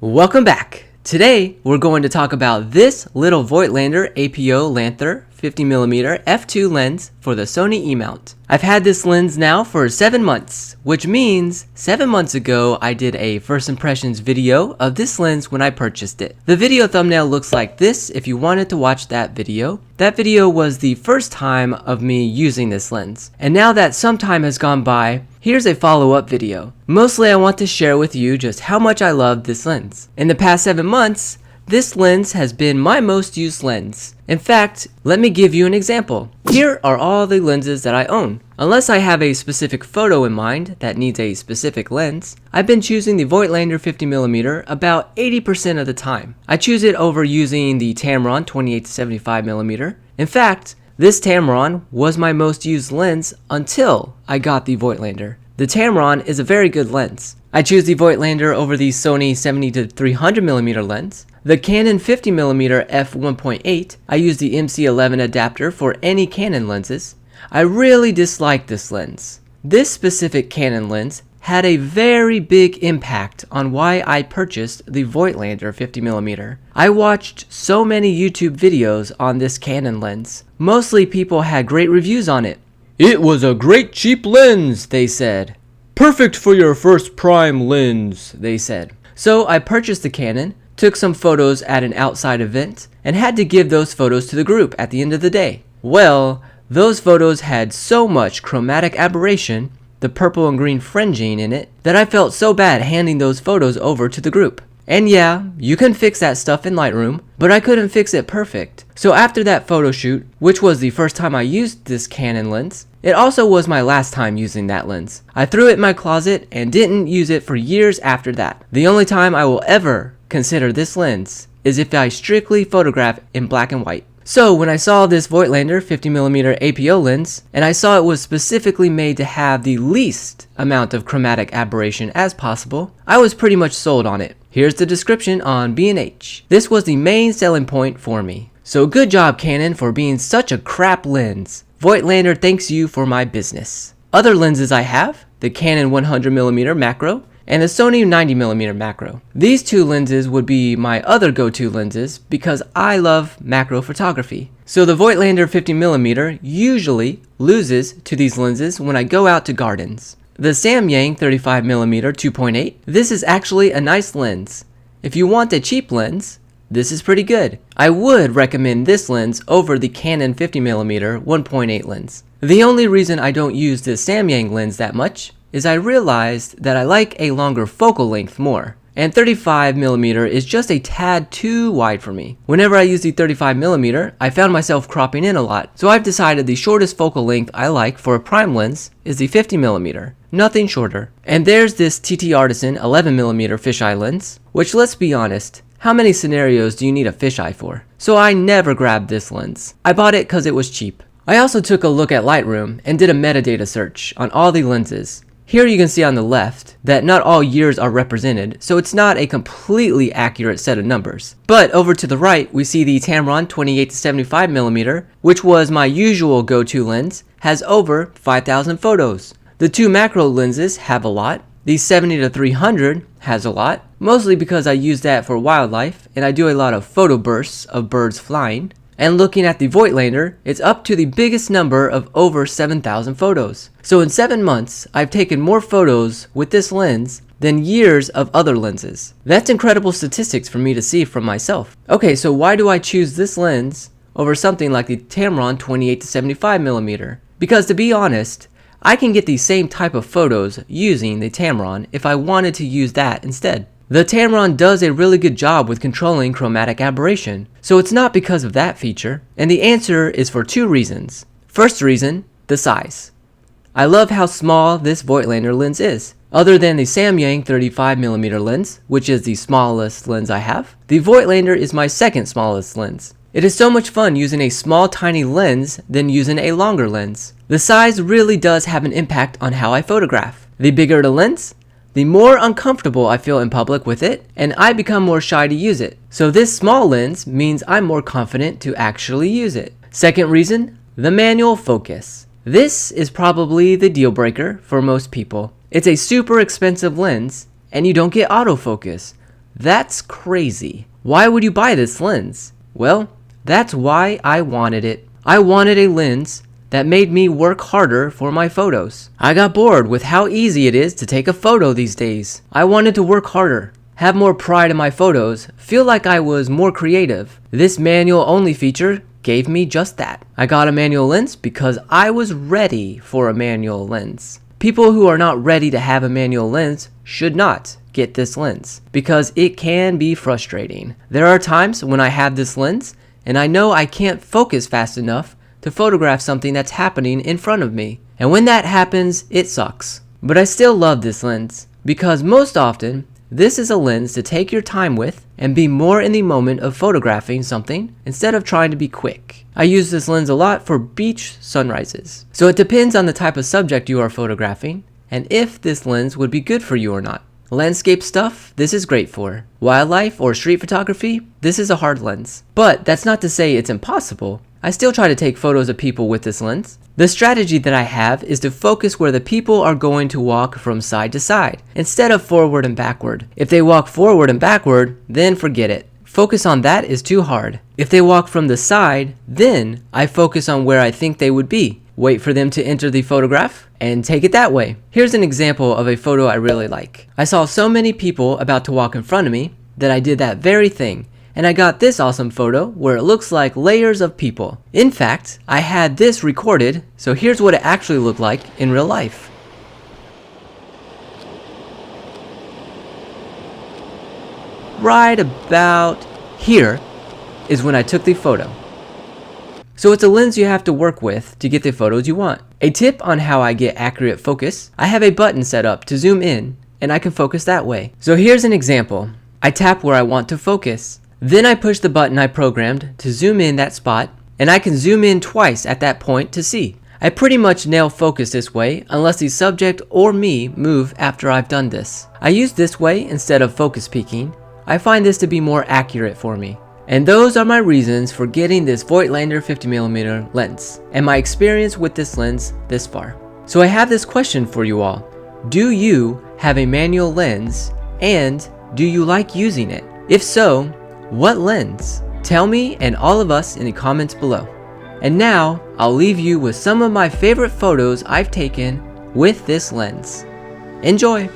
Welcome back. Today we're going to talk about this little Voigtlander APO Lanther 50mm f2 lens for the Sony E-mount. I've had this lens now for 7 months, which means 7 months ago I did a first impressions video of this lens when I purchased it. The video thumbnail looks like this if you wanted to watch that video. That video was the first time of me using this lens. And now that some time has gone by, here's a follow-up video. Mostly I want to share with you just how much I love this lens. In the past 7 months, this lens has been my most used lens. In fact, let me give you an example. Here are all the lenses that I own. Unless I have a specific photo in mind that needs a specific lens, I've been choosing the Voigtlander 50mm about 80% of the time. I choose it over using the Tamron 28-75mm. In fact, this Tamron was my most used lens until I got the Voigtlander. The Tamron is a very good lens. I choose the Voigtlander over the Sony 70-300mm lens. The Canon 50mm f1.8, I use the MC11 adapter for any Canon lenses. I really dislike this lens. This specific Canon lens had a very big impact on why I purchased the Voigtlander 50mm. I watched so many YouTube videos on this Canon lens. Mostly people had great reviews on it. It was a great cheap lens, they said. Perfect for your first prime lens, they said. So I purchased the Canon, took some photos at an outside event, and had to give those photos to the group at the end of the day. Well, those photos had so much chromatic aberration, the purple and green fringing in it, that I felt so bad handing those photos over to the group. And yeah, you can fix that stuff in Lightroom, but I couldn't fix it perfect. So after that photo shoot, which was the first time I used this Canon lens, it also was my last time using that lens. I threw it in my closet and didn't use it for years after that. The only time I will ever consider this lens is if I strictly photograph in black and white. So when I saw this Voigtlander 50mm APO lens, and I saw it was specifically made to have the least amount of chromatic aberration as possible, I was pretty much sold on it. Here's the description on B&H. This was the main selling point for me. So good job Canon for being such a crap lens. Voigtlander thanks you for my business. Other lenses I have, the Canon 100mm macro, and the Sony 90mm macro. These two lenses would be my other go-to lenses because I love macro photography. So the Voigtlander 50mm usually loses to these lenses when I go out to gardens. The Samyang 35mm 2.8, this is actually a nice lens. If you want a cheap lens, this is pretty good. I would recommend this lens over the Canon 50mm 1.8 lens. The only reason I don't use the Samyang lens that much is I realized that I like a longer focal length more, and 35mm is just a tad too wide for me. Whenever I use the 35mm, I found myself cropping in a lot, so I've decided the shortest focal length I like for a prime lens is the 50mm, nothing shorter. And there's this TT Artisan 11mm fisheye lens, which, let's be honest, how many scenarios do you need a fisheye for? So I never grabbed this lens. I bought it because it was cheap. I also took a look at Lightroom and did a metadata search on all the lenses. Here you can see on the left that not all years are represented, so it's not a completely accurate set of numbers. But over to the right, we see the Tamron 28-75mm, which was my usual go-to lens, has over 5,000 photos. The two macro lenses have a lot. The 70-300 has a lot, mostly because I use that for wildlife, and I do a lot of photo bursts of birds flying. And looking at the Voigtlander, it's up to the biggest number of over 7,000 photos. So in 7 months, I've taken more photos with this lens than years of other lenses. That's incredible statistics for me to see from myself. Okay, so why do I choose this lens over something like the Tamron 28-75mm? Because to be honest, I can get the same type of photos using the Tamron if I wanted to use that instead. The Tamron does a really good job with controlling chromatic aberration, so it's not because of that feature, and the answer is for 2 reasons. First reason, the size. I love how small this Voigtlander lens is. Other than the Samyang 35mm lens, which is the smallest lens I have, the Voigtlander is my second smallest lens. It is so much fun using a small tiny lens than using a longer lens. The size really does have an impact on how I photograph. The bigger the lens, the more uncomfortable I feel in public with it, and I become more shy to use it. So this small lens means I'm more confident to actually use it. Second reason, the manual focus. This is probably the deal breaker for most people. It's a super expensive lens, and you don't get autofocus. That's crazy. Why would you buy this lens? Well, that's why I wanted it. I wanted a lens that made me work harder for my photos. I got bored with how easy it is to take a photo these days. I wanted to work harder, have more pride in my photos, feel like I was more creative. This manual only feature gave me just that. I got a manual lens because I was ready for a manual lens. People who are not ready to have a manual lens should not get this lens because it can be frustrating. There are times when I have this lens and I know I can't focus fast enough to photograph something that's happening in front of me. And when that happens, it sucks. But I still love this lens because most often, this is a lens to take your time with and be more in the moment of photographing something instead of trying to be quick. I use this lens a lot for beach sunrises. So it depends on the type of subject you are photographing and if this lens would be good for you or not. Landscape stuff, this is great for. Wildlife or street photography, this is a hard lens. But that's not to say it's impossible. I still try to take photos of people with this lens. The strategy that I have is to focus where the people are going to walk from side to side, instead of forward and backward. If they walk forward and backward, then forget it. Focus on that is too hard. If they walk from the side, then I focus on where I think they would be. Wait for them to enter the photograph and take it that way. Here's an example of a photo I really like. I saw so many people about to walk in front of me that I did that very thing. And I got this awesome photo where it looks like layers of people. In fact, I had this recorded, so here's what it actually looked like in real life. Right about here is when I took the photo. So it's a lens you have to work with to get the photos you want. A tip on how I get accurate focus, I have a button set up to zoom in and I can focus that way. So here's an example. I tap where I want to focus. Then I push the button I programmed to zoom in that spot, and I can zoom in twice at that point to see. I pretty much nail focus this way unless the subject or me move after I've done this. I use this way instead of focus peaking. I find this to be more accurate for me. And those are my reasons for getting this Voigtlander 50mm lens, and my experience with this lens this far. So I have this question for you all. Do you have a manual lens, and do you like using it? If so, what lens? Tell me and all of us in the comments below. And now, I'll leave you with some of my favorite photos I've taken with this lens. Enjoy!